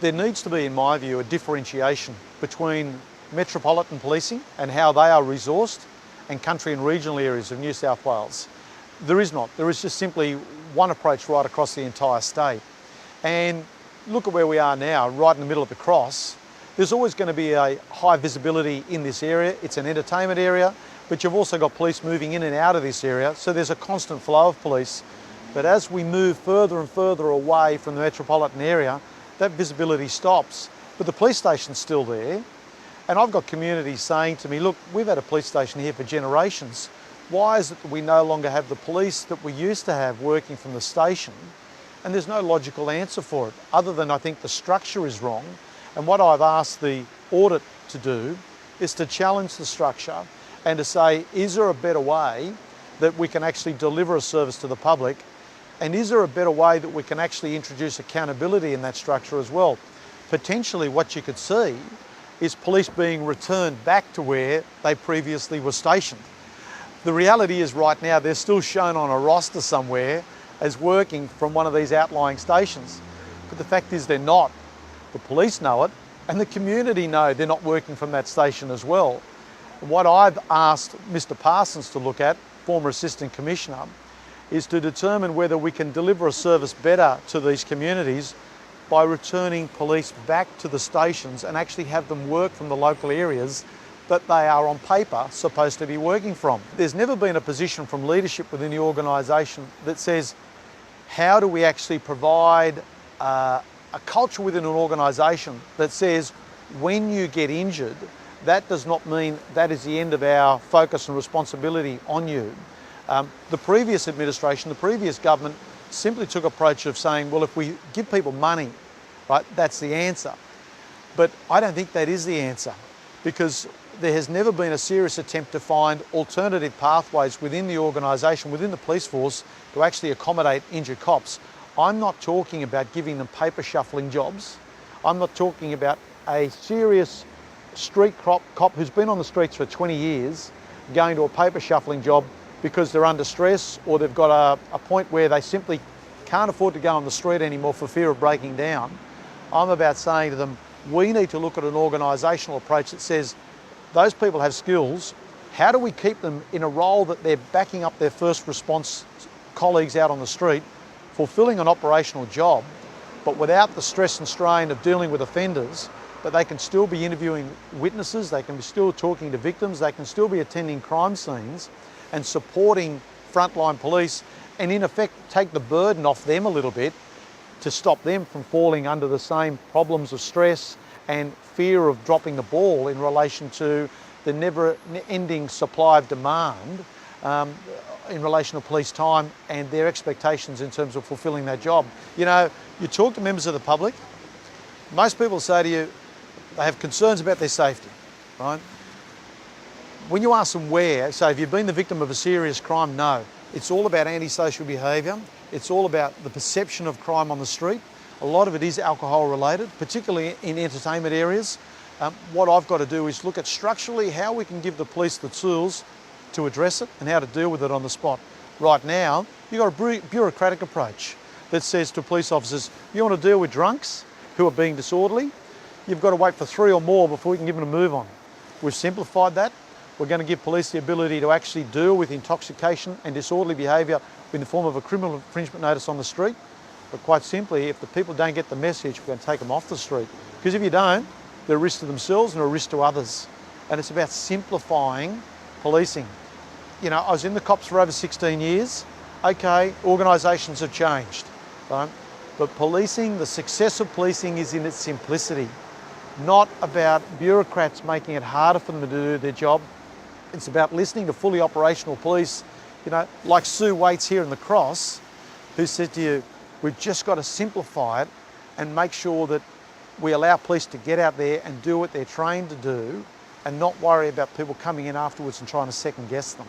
There needs to be, in my view, a differentiation between metropolitan policing and how they are resourced and country and regional areas of New South Wales. There is not. There is just simply one approach right across the entire state. And look at where we are now, right in the middle of the cross. There's always going to be a high visibility in this area. It's an entertainment area, but you've also got police moving in and out of this area, so there's a constant flow of police. But as we move further and further away from the metropolitan area, that visibility stops. But the police station's still there. And I've got communities saying to me, look, we've had a police station here for generations. Why is it that we no longer have the police that we used to have working from the station? And there's no logical answer for it, other than I think the structure is wrong. And what I've asked the audit to do is to challenge the structure and to say, is there a better way that we can actually deliver a service to the public? And is there a better way that we can actually introduce accountability in that structure as well? Potentially what you could see is police being returned back to where they previously were stationed. The reality is right now they're still shown on a roster somewhere as working from one of these outlying stations. But the fact is they're not. The police know it, and the community know they're not working from that station as well. What I've asked Mr. Parsons to look at, former Assistant Commissioner, is to determine whether we can deliver a service better to these communities by returning police back to the stations and actually have them work from the local areas that they are on paper supposed to be working from. There's never been a position from leadership within the organisation that says, how do we actually provide a culture within an organisation that says, when you get injured, that does not mean that is the end of our focus and responsibility on you. The previous administration, the previous government, simply took an approach of saying, well, if we give people money, right, that's the answer. But I don't think that is the answer, because there has never been a serious attempt to find alternative pathways within the organisation, within the police force, to actually accommodate injured cops. I'm not talking about giving them paper shuffling jobs. I'm not talking about a serious street cop who's been on the streets for 20 years going to a paper shuffling job because they're under stress, or they've got a point where they simply can't afford to go on the street anymore for fear of breaking down. I'm about saying to them, we need to look at an organisational approach that says, those people have skills. How do we keep them in a role that they're backing up their first response colleagues out on the street, fulfilling an operational job, but without the stress and strain of dealing with offenders, but they can still be interviewing witnesses, they can be still talking to victims, they can still be attending crime scenes and supporting frontline police, and in effect take the burden off them a little bit to stop them from falling under the same problems of stress and fear of dropping the ball in relation to the never-ending supply of demand in relation to police time and their expectations in terms of fulfilling that job. You know, you talk to members of the public, most people say to you they have concerns about their safety, right? When you ask them where, so have you been the victim of a serious crime? No. It's all about antisocial behaviour. It's all about the perception of crime on the street. A lot of it is alcohol related, particularly in entertainment areas. What I've got to do is look at structurally how we can give the police the tools to address it and how to deal with it on the spot. Right now, you've got a bureaucratic approach that says to police officers, you want to deal with drunks who are being disorderly, you've got to wait for 3 or more before we can give them a move on. We've simplified that. We're going to give police the ability to actually deal with intoxication and disorderly behaviour in the form of a criminal infringement notice on the street. But quite simply, if the people don't get the message, we're going to take them off the street. Because if you don't, they're a risk to themselves and a risk to others. And it's about simplifying policing. You know, I was in the cops for over 16 years. Okay, organisations have changed, right? But policing, the success of policing is in its simplicity. Not about bureaucrats making it harder for them to do their job. It's about listening to fully operational police, you know, like Sue Waits here in the Cross, who said to you, we've just got to simplify it and make sure that we allow police to get out there and do what they're trained to do and not worry about people coming in afterwards and trying to second guess them.